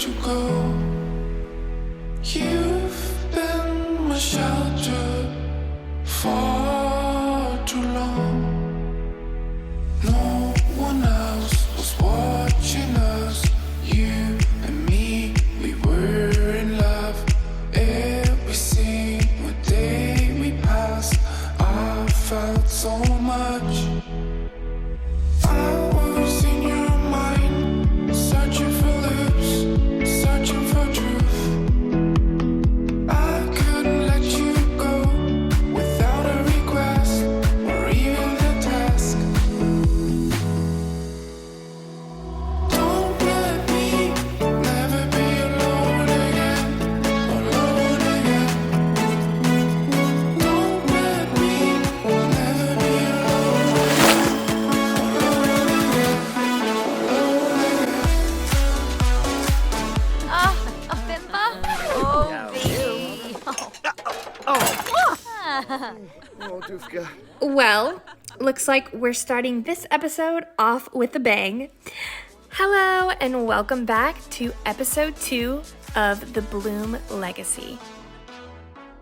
you go. You've been my shelter for too long. No one else was watching us. You and me, we were in love. Every single day we passed, I felt so much. I was in your mind, searching for lips, searching for truth. I couldn't let you go without a request or even a task. Don't let me never be alone again, alone again. Don't let me never be alone again, alone again, alone again. Bimba? Oh, baby. Oh, Dufka. Well, looks like we're starting this episode off with a bang. Hello, and welcome back to episode 2 of The Bloom Legacy.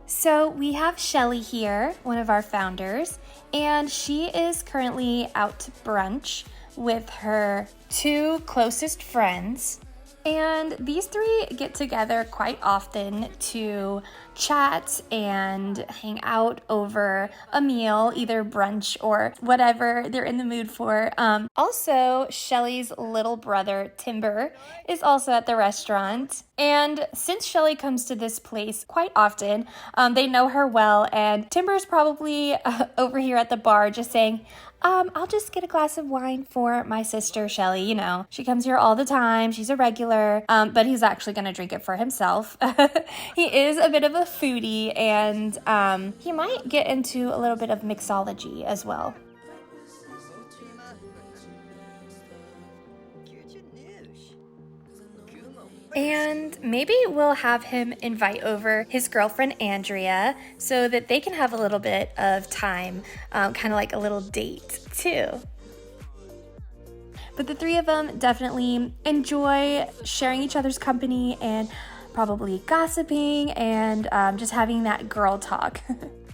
So we have Shelly here, one of our founders, and she is currently out to brunch with her 2 closest friends. And these 3 get together quite often to chat and hang out over a meal, either brunch or whatever they're in the mood for. Also, Shelly's little brother, Timber, is also at the restaurant. And since Shelly comes to this place quite often, they know her well, and Timber's probably over here at the bar just saying, I'll just get a glass of wine for my sister, Shelly. You know, she comes here all the time. She's a regular, but he's actually going to drink it for himself. He is a bit of a foodie, and he might get into a little bit of mixology as well. And maybe we'll have him invite over his girlfriend, Andrea, so that they can have a little bit of time, kind of like a little date, too. But the 3 of them definitely enjoy sharing each other's company and probably gossiping and just having that girl talk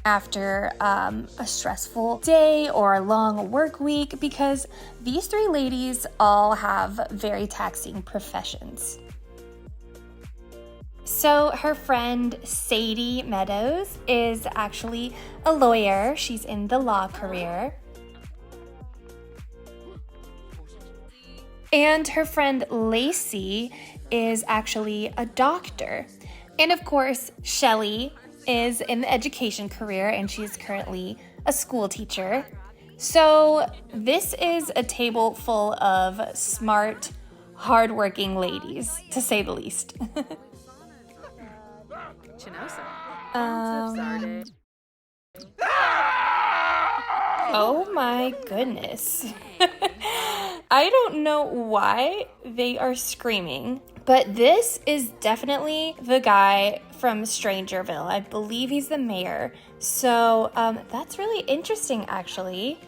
after a stressful day or a long work week, because these 3 ladies all have very taxing professions. So her friend Sadie Meadows is actually a lawyer. She's in the law career. And her friend Lacey is actually a doctor. And of course, Shelly is in the education career, and she's currently a school teacher. So this is a table full of smart, hardworking ladies, to say the least. Oh my goodness. I don't know why they are screaming, but this is definitely the guy from StrangerVille. I believe he's the mayor. So that's really interesting, actually.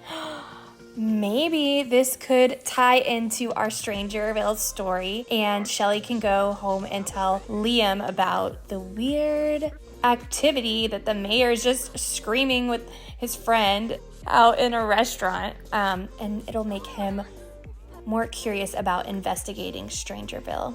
Maybe this could tie into our StrangerVille story, and Shelly can go home and tell Liam about the weird activity that the mayor is just screaming with his friend out in a restaurant, and it'll make him more curious about investigating StrangerVille.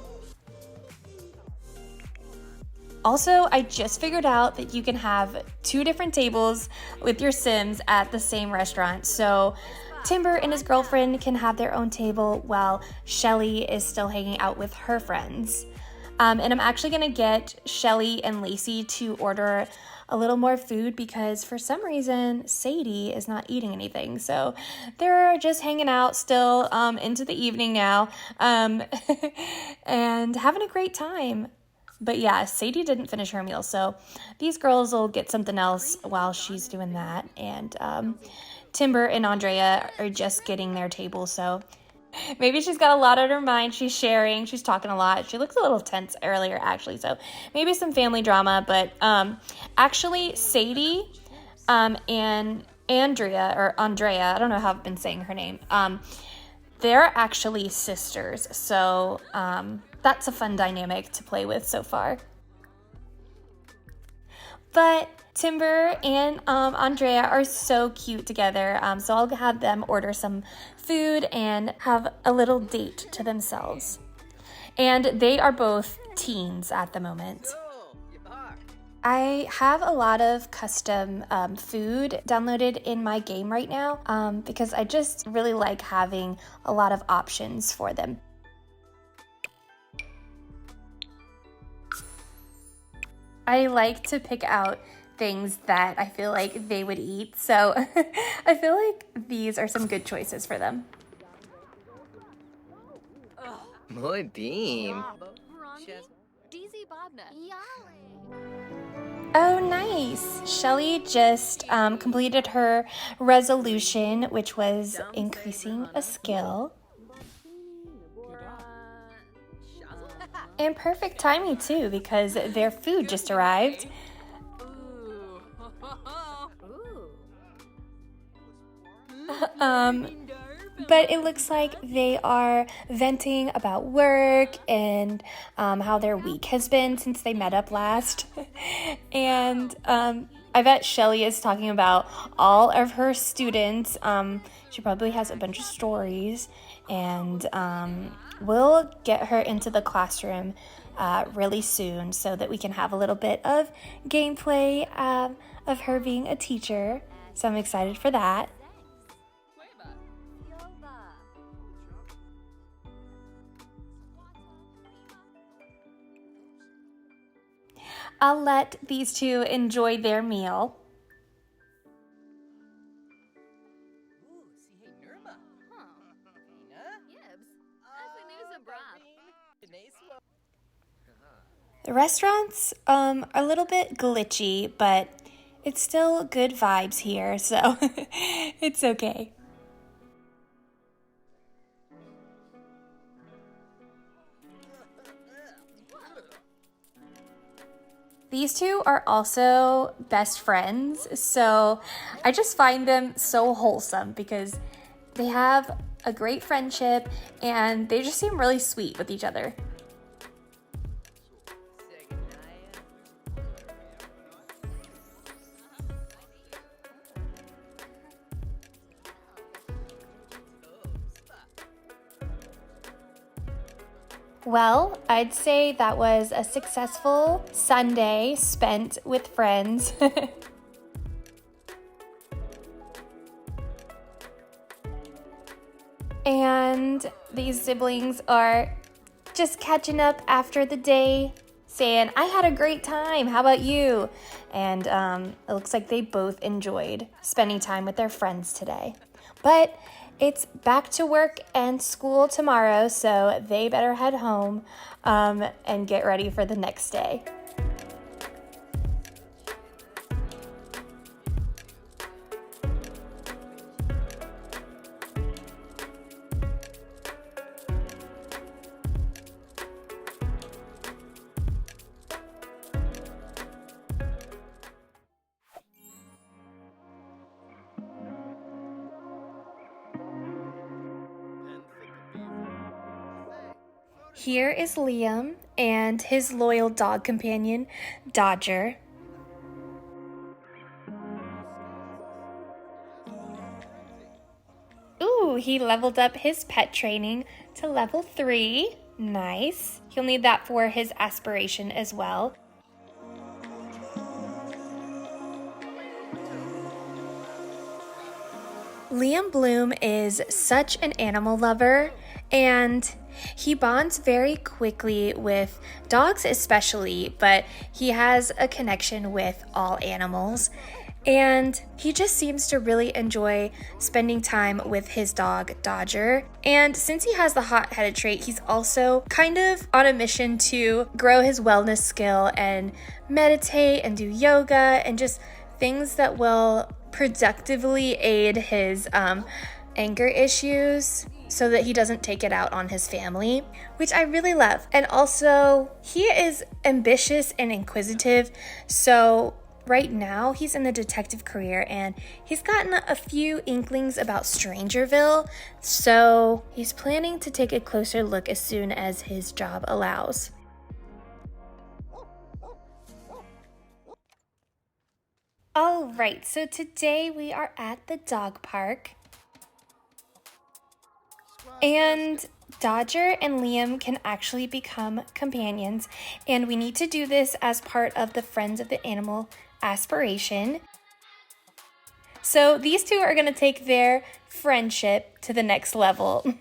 Also, I just figured out that you can have 2 different tables with your Sims at the same restaurant. So Timber and his girlfriend can have their own table while Shelly is still hanging out with her friends. And I'm actually going to get Shelly and Lacey to order a little more food because for some reason Sadie is not eating anything. So they're just hanging out still into the evening now and having a great time. But yeah, Sadie didn't finish her meal, so these girls will get something else while she's doing that. And Timber and Andrea are just getting their table, so maybe she's got a lot on her mind. She's sharing, she's talking a lot. She looks a little tense earlier, actually, so maybe some family drama. But actually, Sadie and Andrea, I don't know how I've been saying her name, they're actually sisters. So that's a fun dynamic to play with so far. But Timber and Andrea are so cute together, so I'll have them order some food and have a little date to themselves. And they are both teens at the moment. I have a lot of custom food downloaded in my game right now because I just really like having a lot of options for them. I like to pick out things that I feel like they would eat, so I feel like these are some good choices for them. Muy bien. Oh, nice. Shelly just completed her resolution, which was increasing a skill. And perfect timing too, because their food just arrived. But it looks like they are venting about work and how their week has been since they met up last. And I bet Shelly is talking about all of her students. She probably has a bunch of stories, and we'll get her into the classroom really soon so that we can have a little bit of gameplay of her being a teacher. So I'm excited for that. I'll let these two enjoy their meal. The restaurant's a little bit glitchy, but it's still good vibes here, so it's okay. These two are also best friends, so I just find them so wholesome because they have a great friendship and they just seem really sweet with each other. Well, I'd say that was a successful Sunday spent with friends. And these siblings are just catching up after the day, saying, I had a great time, how about you? And it looks like they both enjoyed spending time with their friends today. But it's back to work and school tomorrow, so they better head home and get ready for the next day. Here is Liam and his loyal dog companion, Dodger. Ooh, he leveled up his pet training to level 3. Nice. He'll need that for his aspiration as well. Liam Bloom is such an animal lover, and he bonds very quickly with dogs especially, but he has a connection with all animals. And he just seems to really enjoy spending time with his dog, Dodger. And since he has the hot-headed trait, he's also kind of on a mission to grow his wellness skill and meditate and do yoga and just things that will productively aid his anger issues so that he doesn't take it out on his family, which I really love. And also, he is ambitious and inquisitive, so right now he's in the detective career and he's gotten a few inklings about StrangerVille, so he's planning to take a closer look as soon as his job allows. All right, so today we are at the dog park. And Dodger and Liam can actually become companions, and we need to do this as part of the Friends of the Animal aspiration. So these two are going to take their friendship to the next level.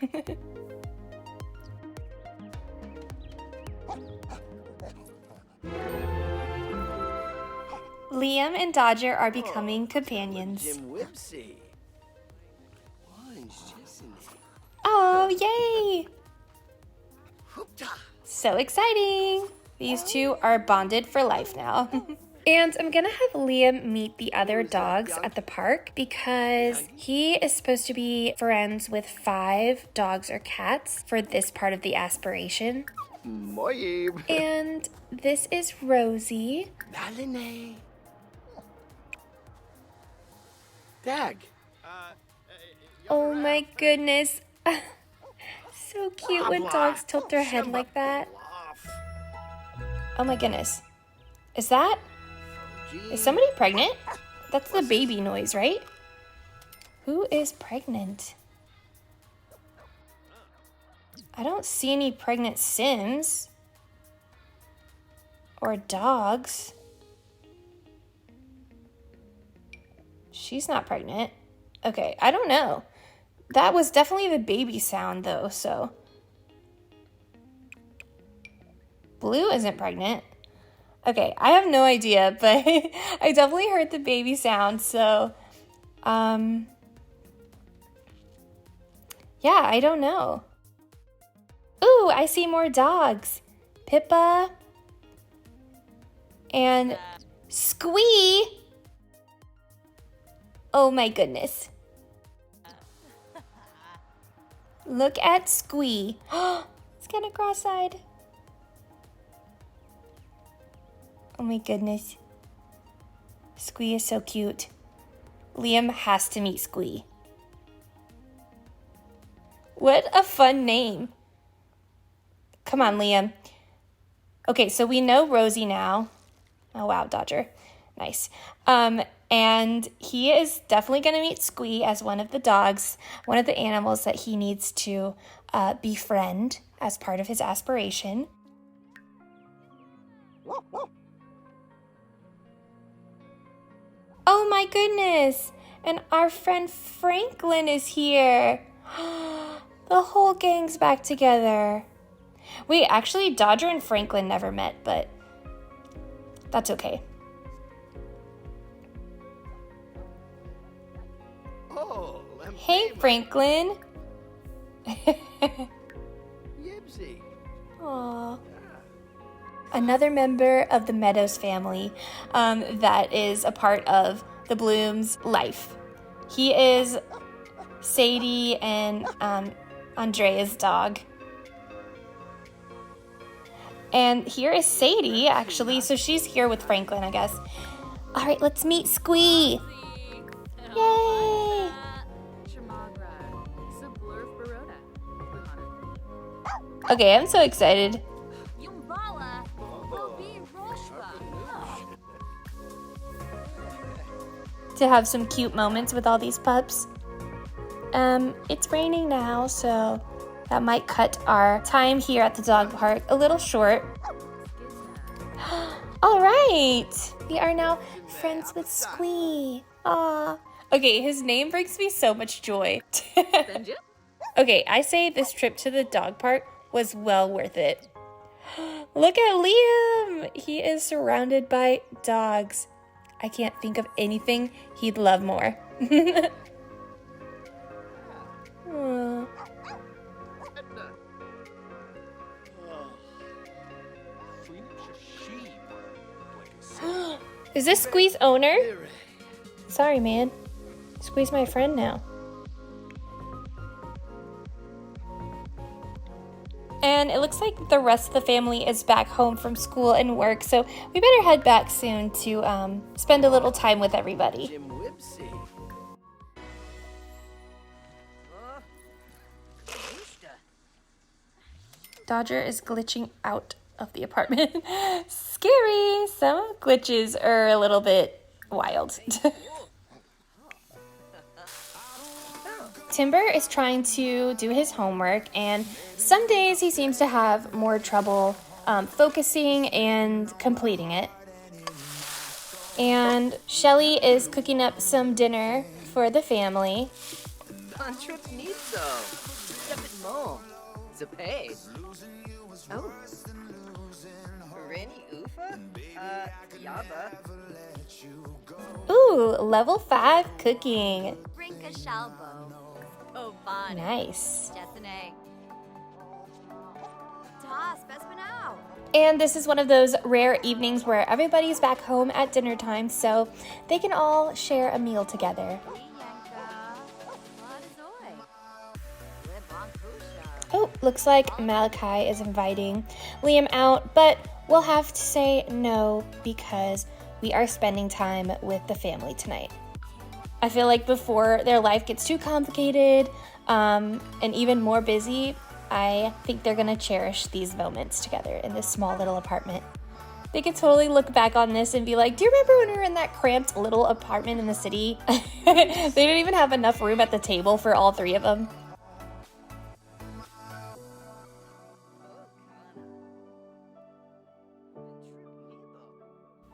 Liam and Dodger are becoming companions. Oh, yay! So exciting! These two are bonded for life now. And I'm gonna have Liam meet the other dogs at the park because he is supposed to be friends with 5 dogs or cats for this part of the aspiration. And this is Rosie. Dag. Oh my goodness. So cute when dogs tilt their head like that. Oh my goodness. Is somebody pregnant? That's the baby noise, right? Who is pregnant? I don't see any pregnant Sims. Or dogs. She's not pregnant. Okay, I don't know. That was definitely the baby sound though, so. Blue isn't pregnant. Okay, I have no idea, but I definitely heard the baby sound, so. Yeah, I don't know. Ooh, I see more dogs. Pippa. And Squee. Oh my goodness. Look at Squee. It's kind of cross-eyed. Oh my goodness. Squee is so cute. Liam has to meet Squee. What a fun name. Come on, Liam. Okay, so we know Rosie now. Oh, wow, Dodger. Nice. And he is definitely going to meet Squee as one of the dogs, one of the animals that he needs to befriend as part of his aspiration. Oh my goodness! And our friend Franklin is here! The whole gang's back together. Wait, actually, Dodger and Franklin never met, but that's okay. Hey, Franklin. Aww. Another member of the Meadows family that is a part of the Bloom's life. He is Sadie and Andrea's dog. And here is Sadie, actually, so she's here with Franklin, I guess. All right, let's meet Squee. Yay! Okay, I'm so excited. To have some cute moments with all these pups. It's raining now, so that might cut our time here at the dog park a little short. All right, we are now friends with Squee. Aw. Okay, his name brings me so much joy. Okay, I say this trip to the dog park was well worth it. Look at Liam! He is surrounded by dogs. I can't think of anything he'd love more. Is this Squee's owner? Sorry, man. Squee's my friend now. And and it looks like the rest of the family is back home from school and work, so we better head back soon to spend a little time with everybody. Jim Whipsy. Dodger is glitching out of the apartment. Scary! Some glitches are a little bit wild. Timber is trying to do his homework, and some days he seems to have more trouble focusing and completing it. And Shelly is cooking up some dinner for the family. Contripnito. Zapitmo. Zapay. Oh. Reni Ufa? Yaba. Ooh, level 5 cooking. Rinka Shalbo. Oh, Bonnie. Nice. Jessene. Das, Besmanau. And this is one of those rare evenings where everybody's back home at dinner time, so they can all share a meal together. Oh, looks like Malachi is inviting Liam out, but we'll have to say no because we are spending time with the family tonight. I feel like before their life gets too complicated and even more busy, I think they're gonna cherish these moments together in this small little apartment. They could totally look back on this and be like, do you remember when we were in that cramped little apartment in the city? They didn't even have enough room at the table for all three of them.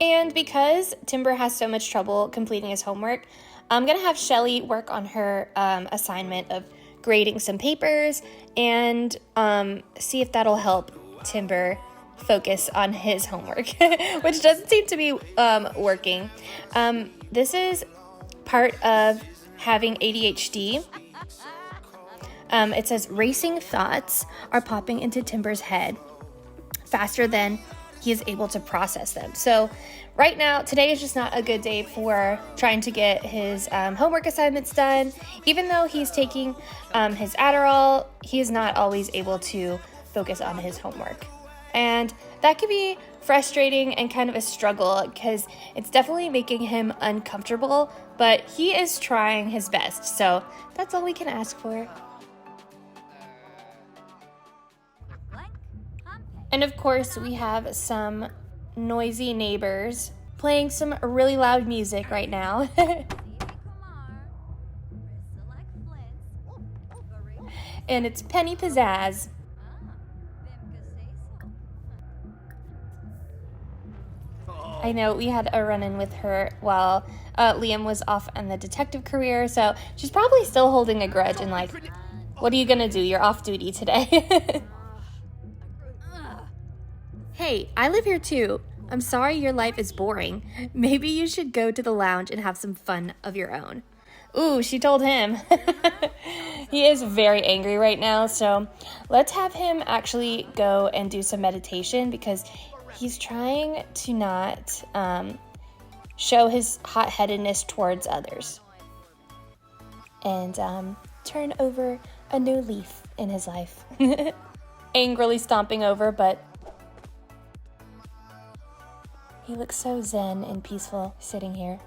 And because Timber has so much trouble completing his homework, I'm gonna have Shelly work on her assignment of grading some papers and see if that'll help Timber focus on his homework, which doesn't seem to be working. This is part of having ADHD. It says racing thoughts are popping into Timber's head faster than he is able to process them. So right now, today is just not a good day for trying to get his homework assignments done. Even though he's taking his Adderall, he is not always able to focus on his homework. And that can be frustrating and kind of a struggle because it's definitely making him uncomfortable, but he is trying his best. So that's all we can ask for. And of course, we have some noisy neighbors playing some really loud music right now. And it's Penny Pizzazz. I know we had a run-in with her while Liam was off on the detective career, so she's probably still holding a grudge and like, what are you gonna do? You're off duty today. Hey, I live here too. I'm sorry your life is boring. Maybe you should go to the lounge and have some fun of your own. Ooh, she told him. He is very angry right now, so let's have him actually go and do some meditation because he's trying to not show his hot-headedness towards others and turn over a new leaf in his life. Angrily stomping over, but he looks so zen and peaceful sitting here.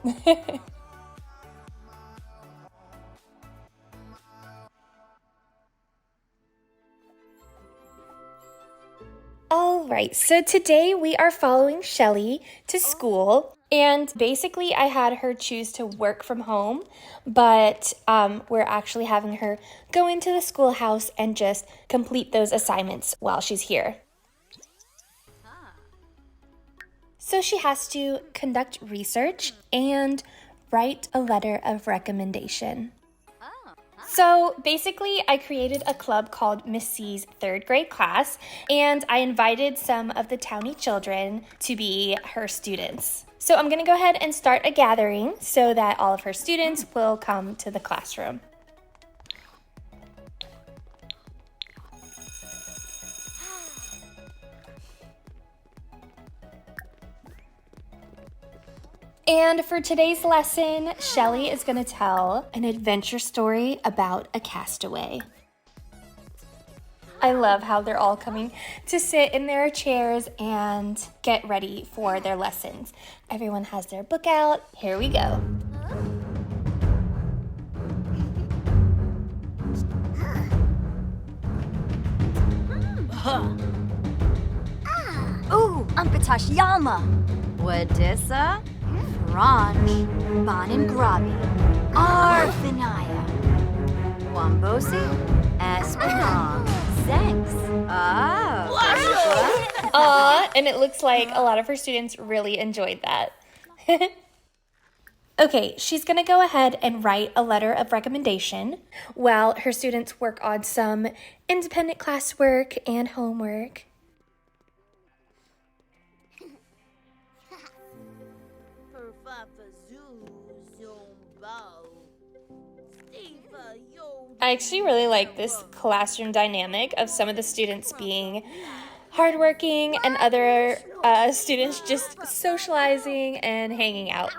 All right, so today we are following Shelly to school, and basically I had her choose to work from home, but we're actually having her go into the schoolhouse and just complete those assignments while she's here. So she has to conduct research and write a letter of recommendation. So basically, I created a club called Miss C's third grade class, and I invited some of the townie children to be her students. So I'm gonna go ahead and start a gathering so that all of her students will come to the classroom. And for today's lesson, Shelly is going to tell an adventure story about a castaway. I love how they're all coming to sit in their chairs and get ready for their lessons. Everyone has their book out. Here we go. Ooh, Umpatash Yalma. Wadissa. Franch. Bonin Grabi. Arfinaya. Wambosi. Espinal. Thanks. Aw, and it looks like a lot of her students really enjoyed that. Okay, she's going to go ahead and write a letter of recommendation while her students work on some independent classwork and homework. I actually really like this classroom dynamic of some of the students being hardworking and other students just socializing and hanging out.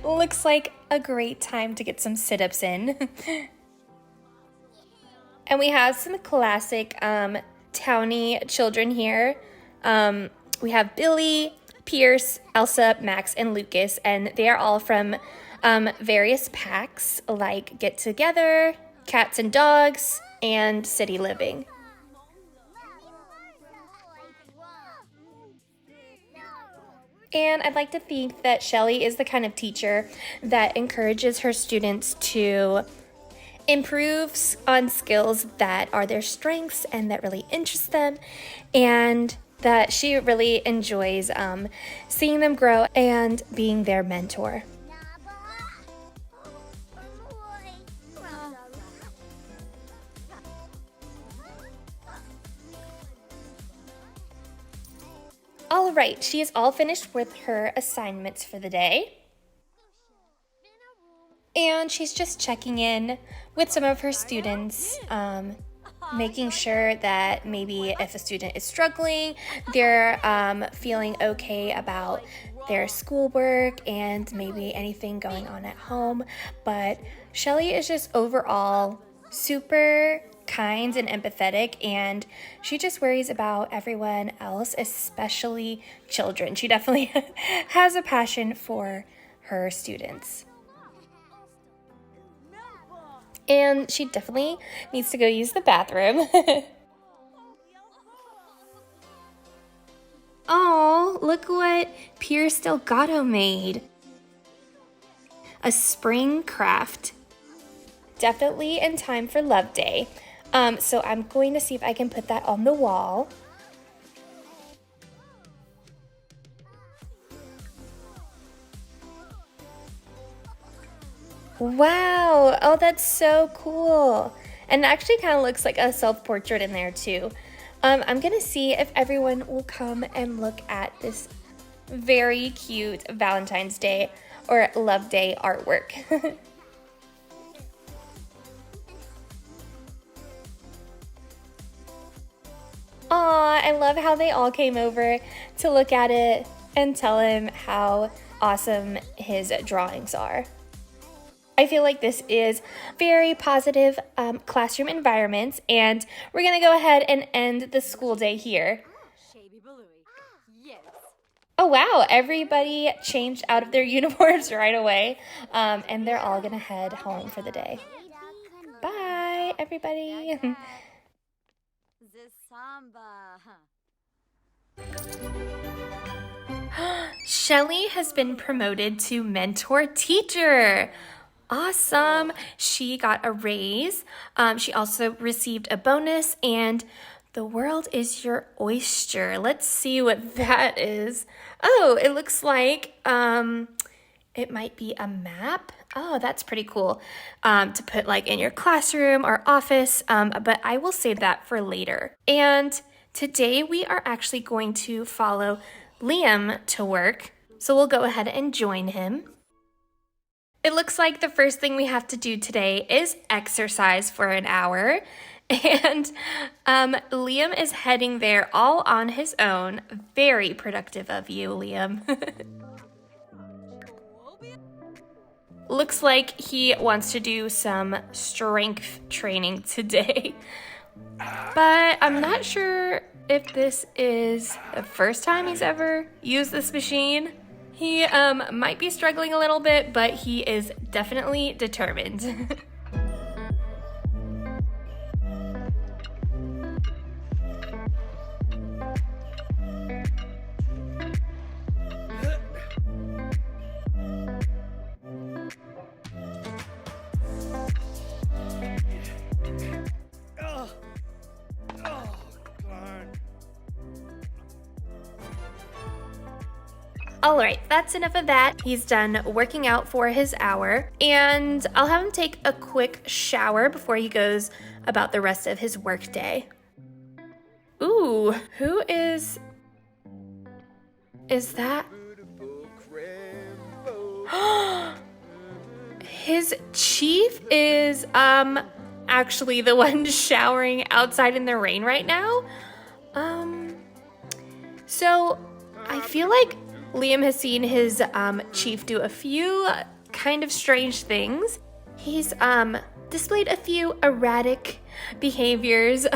Looks like a great time to get some sit-ups in. And we have some classic towny children here. We have Billy, Pierce, Elsa, Max, and Lucas, and they are all from various packs like Get Together, Cats and Dogs, and City Living. And I'd like to think that Shelly is the kind of teacher that encourages her students to improve on skills that are their strengths and that really interest them, and that she really enjoys seeing them grow and being their mentor. All right, she is all finished with her assignments for the day. And she's just checking in with some of her students, making sure that maybe if a student is struggling, they're feeling okay about their schoolwork and maybe anything going on at home. But Shelly is just overall super kind and empathetic, and she just worries about everyone else, especially children. She definitely has a passion for her students. And she definitely needs to go use the bathroom. Oh, look what Pierce Delgado made. A spring craft. Definitely in time for Love Day. So I'm going to see if I can put that on the wall. Wow, oh, that's so cool. And it actually kind of looks like a self-portrait in there too. I'm gonna see if everyone will come and look at this very cute Valentine's Day or Love Day artwork. Aw, I love how they all came over to look at it and tell him how awesome his drawings are. I feel like this is very positive classroom environments, and we're gonna go ahead and end the school day here. Oh wow, everybody changed out of their uniforms right away, and they're all gonna head home for the day. Bye, everybody. Shelly has been promoted to mentor teacher. Awesome. She got a raise. She also received a bonus, and the world is your oyster. Let's see what that is. Oh, it looks like it might be a map. Oh, that's pretty cool to put like in your classroom or office, but I will save that for later. And today we are actually going to follow Liam to work, so we'll go ahead and join him. It looks like the first thing we have to do today is exercise for an hour, And Liam is heading there all on his own. Very productive of you, Liam. Looks like he wants to do some strength training today. But I'm not sure if this is the first time he's ever used this machine. He might be struggling a little bit, but he is definitely determined. All right, that's enough of that. He's done working out for his hour, and I'll have him take a quick shower before he goes about the rest of his workday. Ooh, who is that? His chief is actually the one showering outside in the rain right now. So I feel like Liam has seen his chief do a few kind of strange things. He's displayed a few erratic behaviors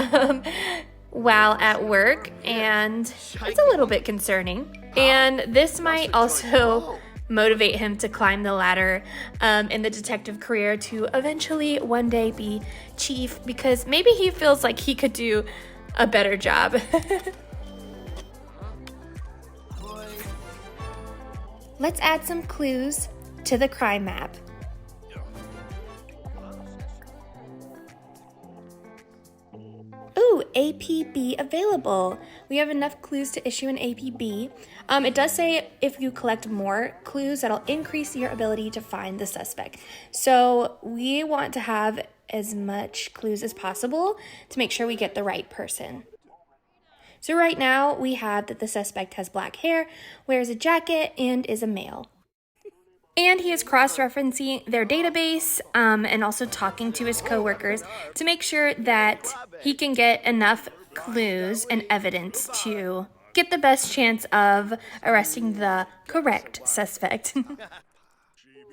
while at work, and it's a little bit concerning. And this might also motivate him to climb the ladder in the detective career to eventually one day be chief, because maybe he feels like he could do a better job. Let's add some clues to the crime map. Ooh, APB available. We have enough clues to issue an APB. It does say if you collect more clues, that'll increase your ability to find the suspect. So we want to have as much clues as possible to make sure we get the right person. So right now we have that the suspect has black hair, wears a jacket, and is a male. And he is cross-referencing their database and also talking to his coworkers to make sure that he can get enough clues and evidence to get the best chance of arresting the correct suspect.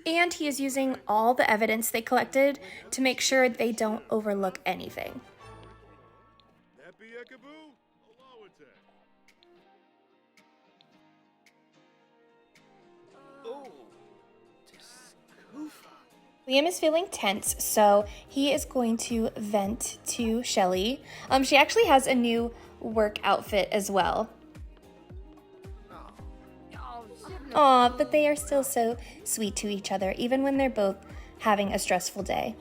And he is using all the evidence they collected to make sure they don't overlook anything. Liam is feeling tense, so he is going to vent to Shelly. She actually has a new work outfit as well. Aw, but they are still so sweet to each other, even when they're both having a stressful day.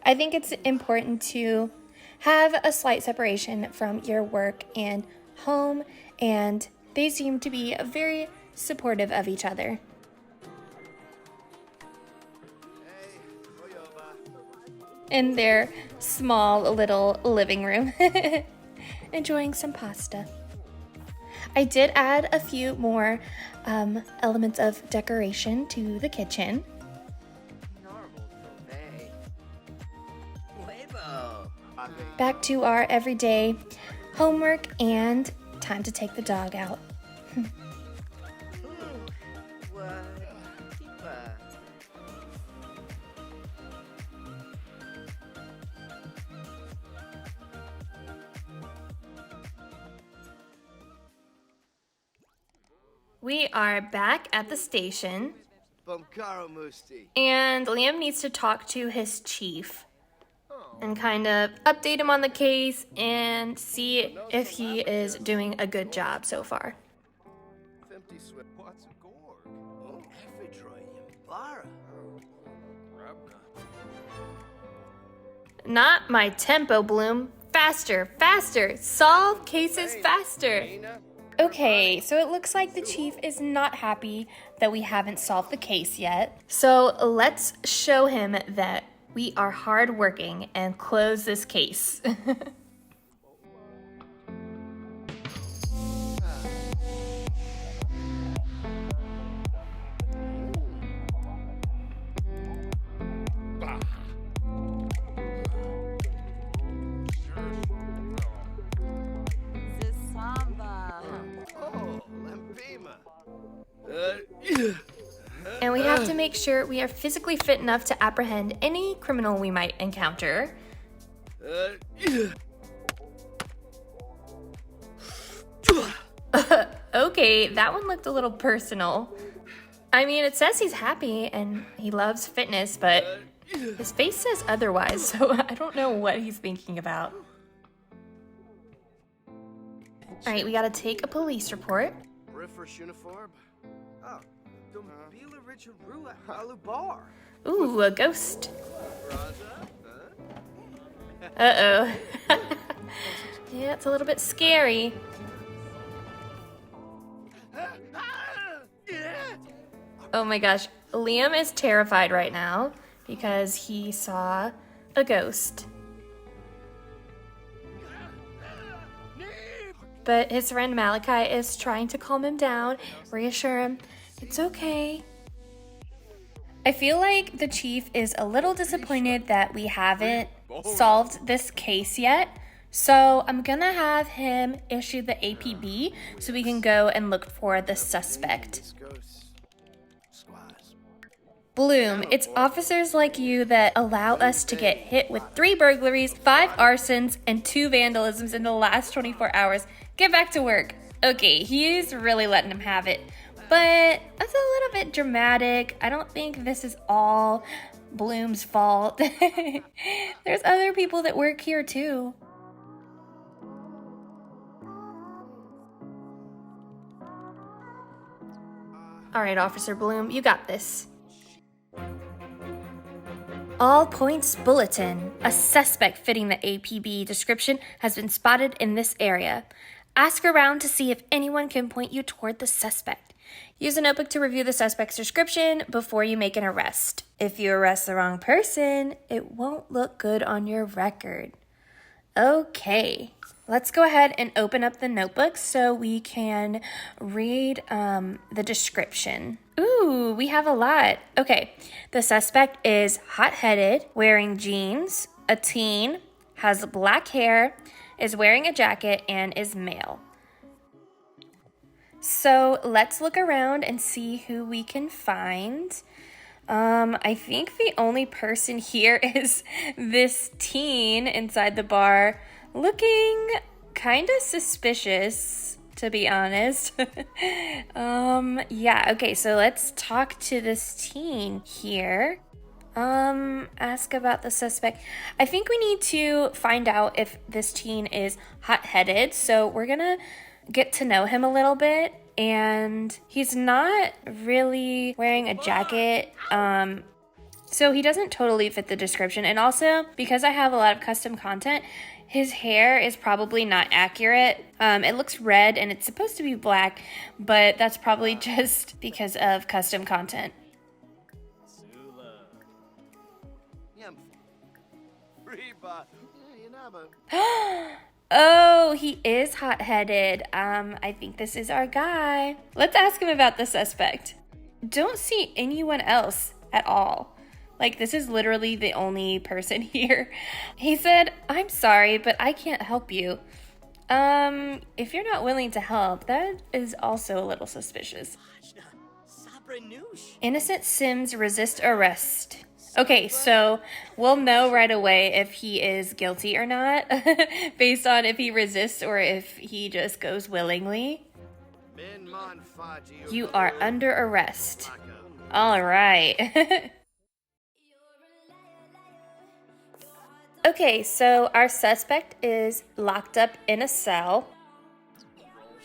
I think it's important to have a slight separation from your work and home, and they seem to be very supportive of each other. In their small little living room, enjoying some pasta. I did add a few more elements of decoration to the kitchen. Back to our everyday homework and time to take the dog out. We are back at the station, and Liam needs to talk to his chief and kind of update him on the case and see if he is doing a good job so far. Not my tempo, Bloom. Faster, faster. Solve cases faster. Okay, so it looks like the chief is not happy that we haven't solved the case yet. So let's show him that we are hardworking and close this case. have to make sure we are physically fit enough to apprehend any criminal we might encounter. Okay, that one looked a little personal. I mean, it says he's happy and he loves fitness, but his face says otherwise, so I don't know what he's thinking about. All right, we gotta take a police report. uniform. Oh, Dumbila Richaru Alubar. Ooh, a ghost. Uh-oh. Yeah, it's a little bit scary. Oh my gosh, Liam is terrified right now because he saw a ghost. But his friend Malachi is trying to calm him down, reassure him, it's okay. I feel like the chief is a little disappointed that we haven't solved this case yet. So I'm gonna have him issue the APB so we can go and look for the suspect. Bloom, it's officers like you that allow us to get hit with 3 burglaries, 5 arsons, and 2 vandalisms in the last 24 hours. Get back to work. Okay, he's really letting him have it. But that's a little bit dramatic. I don't think this is all Bloom's fault. There's other people that work here too. All right, Officer Bloom, you got this. All points bulletin. A suspect fitting the APB description has been spotted in this area. Ask around to see if anyone can point you toward the suspect. Use a notebook to review the suspect's description before you make an arrest. If you arrest the wrong person, it won't look good on your record. Okay, let's go ahead and open up the notebook so we can read the description. Ooh, we have a lot. Okay, the suspect is hot-headed, wearing jeans, a teen, has black hair, is wearing a jacket, and is male. So let's look around and see who we can find. I think the only person here is this teen inside the bar, looking kind of suspicious, to be honest. Yeah, okay, so let's talk to this teen here. Ask about the suspect. I think we need to find out if this teen is hot-headed, so we're gonna get to know him a little bit. And he's not really wearing a jacket, so he doesn't totally fit the description. And also, because I have a lot of custom content, his hair is probably not accurate. It looks red and it's supposed to be black, but that's probably just because of custom content. Oh, he is hot-headed. I think this is our guy. Let's ask him about the suspect. Don't see anyone else at all. Like, this is literally the only person here. He said, I'm sorry, but I can't help you. If you're not willing to help, that is also a little suspicious. Innocent Sims resist arrest. Okay, so we'll know right away if he is guilty or not, based on if he resists or if he just goes willingly. You are under arrest. All right. Okay, so our suspect is locked up in a cell.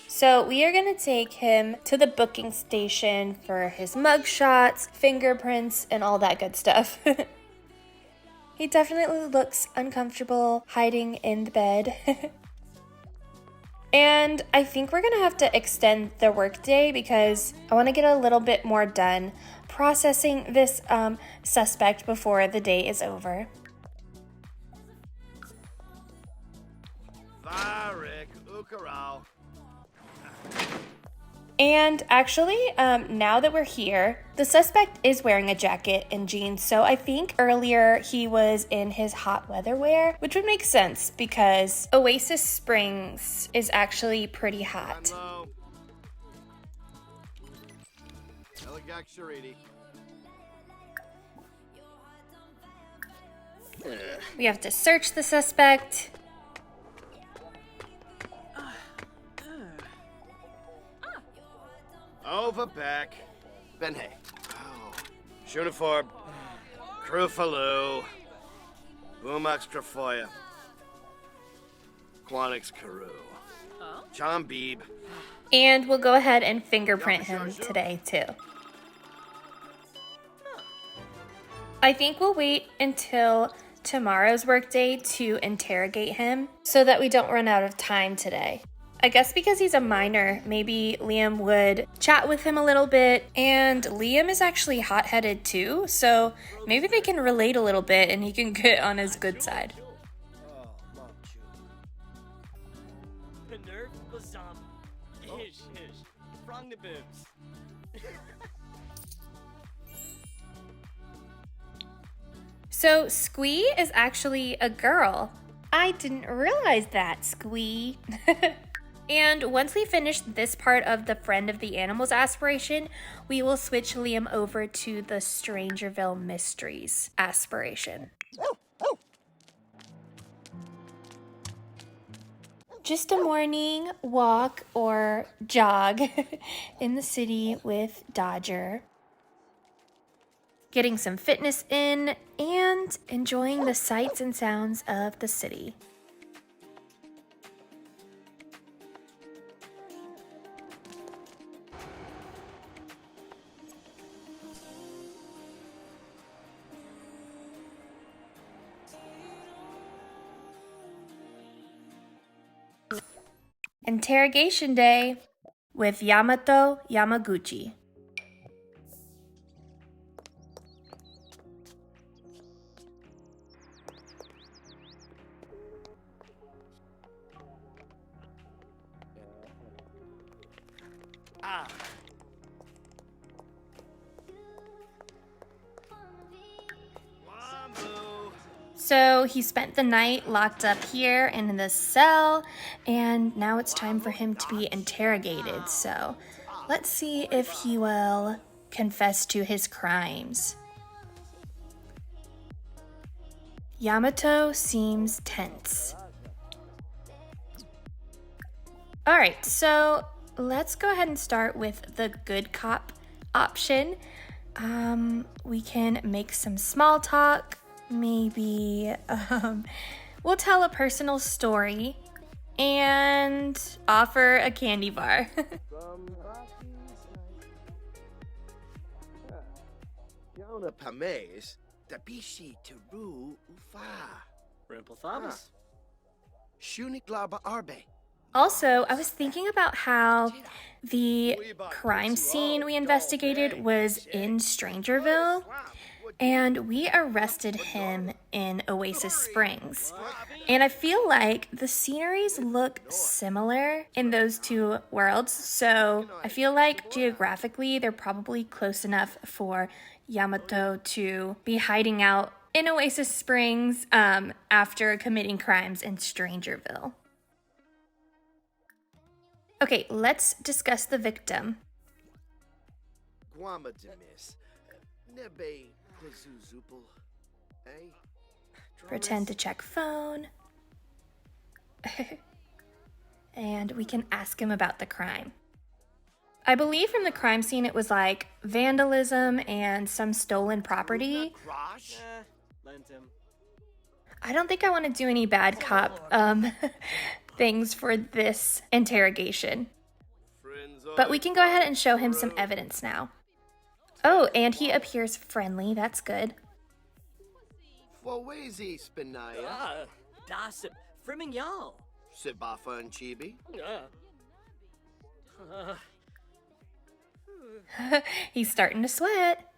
So we are going to take him to the booking station for his mugshots, fingerprints, and all that good stuff. He definitely looks uncomfortable hiding in the bed. And I think we're going to have to extend the workday because I want to get a little bit more done processing this suspect before the day is over. And actually, now that we're here, the suspect is wearing a jacket and jeans, so I think earlier he was in his hot weather wear, which would make sense because Oasis Springs is actually pretty hot. We have to search the suspect. Over back. Ben hey. Oh. Uniform. Crufalo. Boomax Trafoya. Quanix Carew. John Beebe. And we'll go ahead and fingerprint him today, too. I think we'll wait until tomorrow's workday to interrogate him so that we don't run out of time today. I guess because he's a minor, maybe Liam would chat with him a little bit, and Liam is actually hot-headed too, so maybe they can relate a little bit and he can get on his good side. So Squee is actually a girl. I didn't realize that, Squee. And once we finish this part of the Friend of the Animals aspiration, we will switch Liam over to the Strangerville Mysteries aspiration. Just a morning walk or jog in the city with Dodger. Getting some fitness in and enjoying the sights and sounds of the city. Interrogation day with Yamato Yamaguchi. So he spent the night locked up here in this cell, and now it's time for him to be interrogated. So let's see if he will confess to his crimes. Yamato seems tense. All right, so let's go ahead and start with the good cop option. We can make some small talk. Maybe we'll tell a personal story and offer a candy bar. Yona Pames, Dabishi Teru Ufa. Rimple Thomas. Shunik Larba Arbe. Also, I was thinking about how the crime scene we investigated was in Strangerville, and we arrested him in Oasis Springs. And I feel like the sceneries look similar in those two worlds, so I feel like geographically they're probably close enough for Yamato to be hiding out in Oasis Springs after committing crimes in Strangerville. Okay, let's discuss the victim. Guamadimis. Nebe Klazuzupal. Eh? Pretend to check phone. And we can ask him about the crime. I believe from the crime scene it was like vandalism and some stolen property. Lent him. I don't think I want to do any bad cop things for this interrogation. But we can go ahead and show him some evidence now. Oh, and he appears friendly. That's good. Fawezi Spinaya. Das Frimming y'all. Sibafa and Chibi. He's starting to sweat.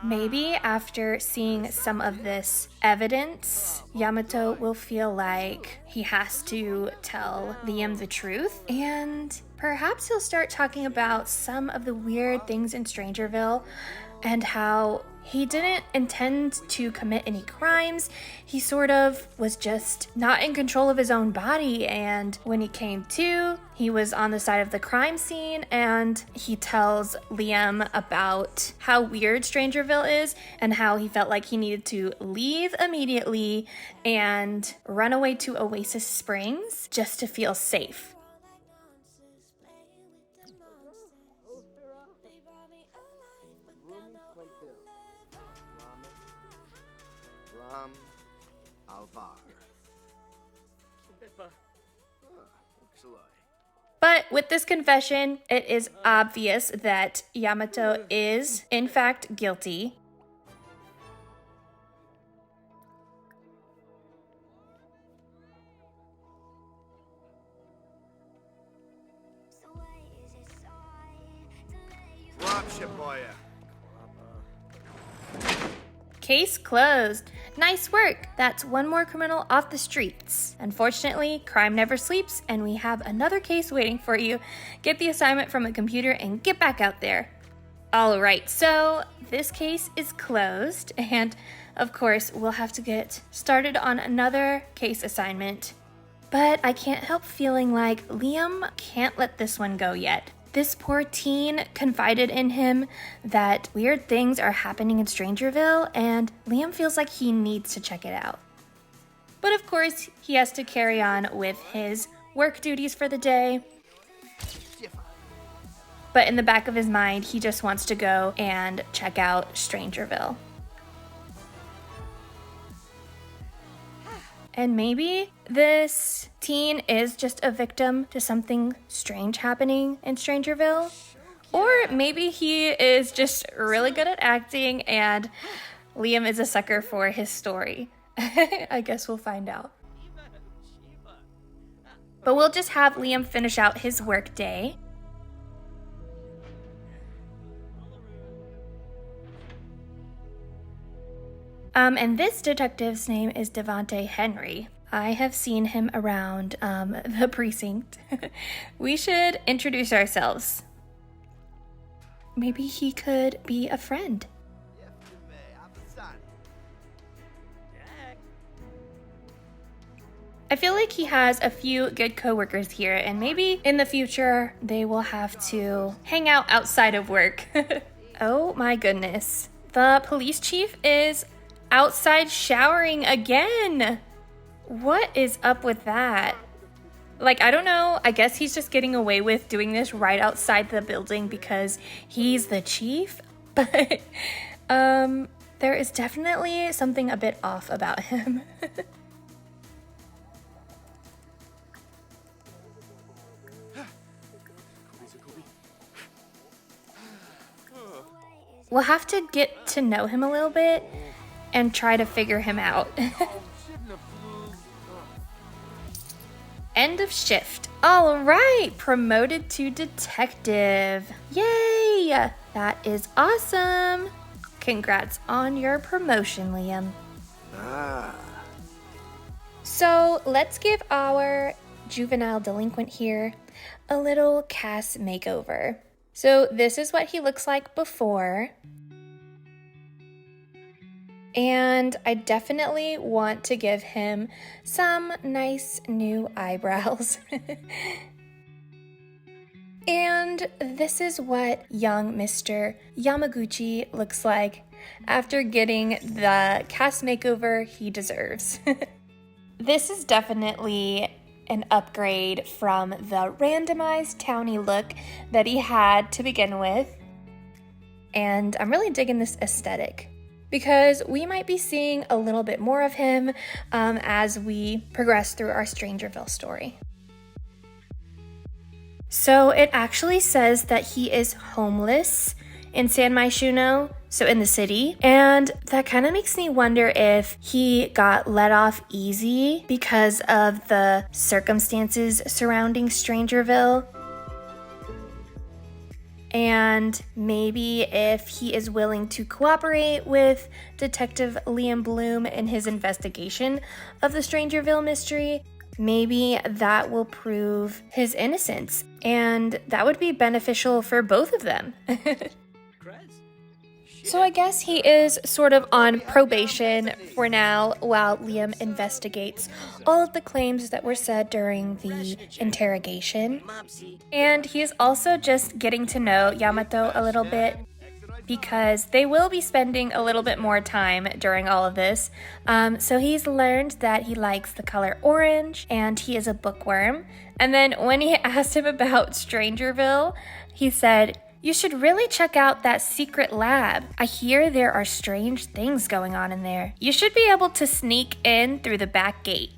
Maybe after seeing some of this evidence, Yamato will feel like he has to tell Liam the truth, and perhaps he'll start talking about some of the weird things in Strangerville and how he didn't intend to commit any crimes. He sort of was just not in control of his own body, and when he came to, he was on the side of the crime scene, and he tells Liam about how weird Strangerville is and how he felt like he needed to leave immediately and run away to Oasis Springs just to feel safe. Ram Alvar. Pippa. Excellent. But with this confession, it is obvious that Yamato is, in fact, guilty. Rob Shaboya. Case closed. Nice work. That's one more criminal off the streets. Unfortunately, crime never sleeps, and we have another case waiting for you. Get the assignment from a computer and get back out there. All right, so this case is closed, and of course, we'll have to get started on another case assignment. But I can't help feeling like Liam can't let this one go yet. This poor teen confided in him that weird things are happening in Strangerville, and Liam feels like he needs to check it out. But of course, he has to carry on with his work duties for the day. But in the back of his mind, he just wants to go and check out Strangerville. And maybe this teen is just a victim to something strange happening in Strangerville. Or maybe he is just really good at acting and Liam is a sucker for his story. I guess we'll find out. But we'll just have Liam finish out his work day. And this detective's name is Devonte Henry. I have seen him around the precinct. We should introduce ourselves. Maybe he could be a friend. I feel like he has a few good coworkers here, and maybe in the future they will have to hang out outside of work. Oh my goodness. The police chief is outside showering again. What is up with that? Like, I don't know. I guess he's just getting away with doing this right outside the building because he's the chief. But there is definitely something a bit off about him. We'll have to get to know him a little bit and try to figure him out. End of shift. All right, promoted to detective. Yay! That is awesome. Congrats on your promotion, Liam. So let's give our juvenile delinquent here a little cast makeover. So this is what he looks like before. And I definitely want to give him some nice new eyebrows. And this is what young Mr. Yamaguchi looks like after getting the cast makeover he deserves. This is definitely an upgrade from the randomized townie look that he had to begin with. And I'm really digging this aesthetic, because we might be seeing a little bit more of him as we progress through our Strangerville story. So it actually says that he is homeless in San Myshuno, so in the city, and that kind of makes me wonder if he got let off easy because of the circumstances surrounding Strangerville. And maybe if he is willing to cooperate with Detective Liam Bloom in his investigation of the Strangerville mystery, maybe that will prove his innocence, and that would be beneficial for both of them. So I guess he is sort of on probation for now while Liam investigates all of the claims that were said during the interrogation. Mopsy. And he is also just getting to know Yamato a little bit because they will be spending a little bit more time during all of this. So he's learned that he likes the color orange and he is a bookworm. And then when he asked him about StrangerVille, he said, "You should really check out that secret lab. I hear there are strange things going on in there. You should be able to sneak in through the back gate."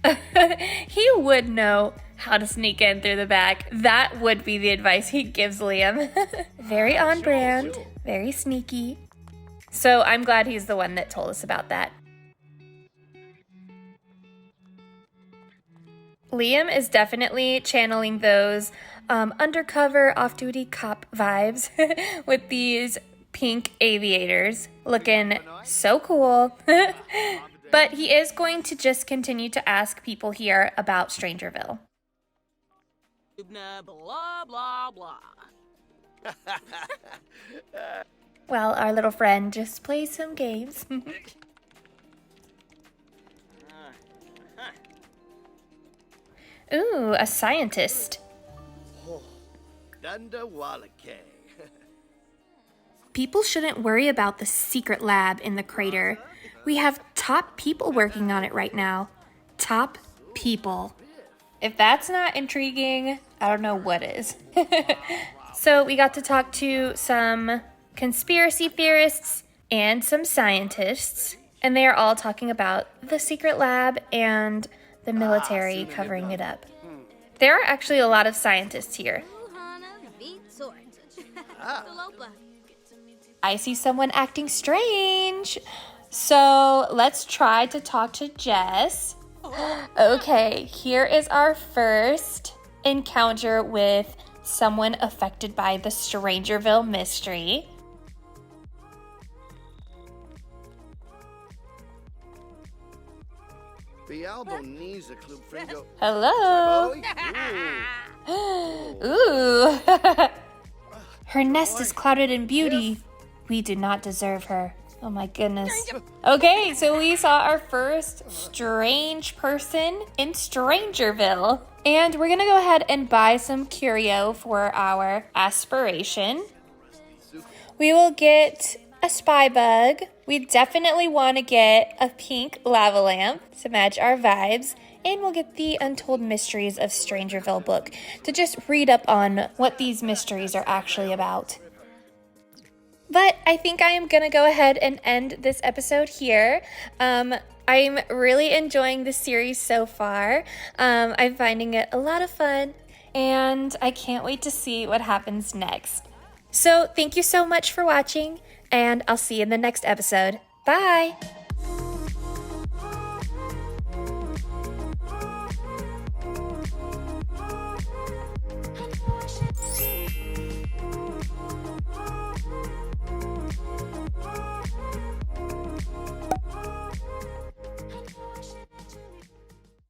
He would know how to sneak in through the back. That would be the advice he gives Liam. Very on brand, very sneaky. So I'm glad he's the one that told us about that. Liam is definitely channeling those undercover off-duty cop vibes with these pink aviators, looking so cool. But he is going to just continue to ask people here about StrangerVille. Blah, blah, blah. While our little friend just plays some games. Ooh, a scientist. Dunda Wallake. People shouldn't worry about the secret lab in the crater. We have top people working on it right now. Top people. If that's not intriguing, I don't know what is. So we got to talk to some conspiracy theorists and some scientists, and they are all talking about the secret lab and the military covering it up. There are actually a lot of scientists here. I see someone acting strange. So let's try to talk to Jess. Okay, here is our first encounter with someone affected by the StrangerVille mystery. The album needs a club fringo. Hello. Ooh. Her nest is clouded in beauty. We do not deserve her. Oh my goodness. Okay, so we saw our first strange person in StrangerVille. And we're gonna go ahead and buy some curio for our aspiration. We will get a spy bug. We definitely want to get a pink lava lamp to match our vibes. And we'll get the Untold Mysteries of StrangerVille book to just read up on what these mysteries are actually about. But I think I am going to go ahead and end this episode here. I'm really enjoying the series so far. I'm finding it a lot of fun, and I can't wait to see what happens next. So thank you so much for watching, and I'll see you in the next episode. Bye!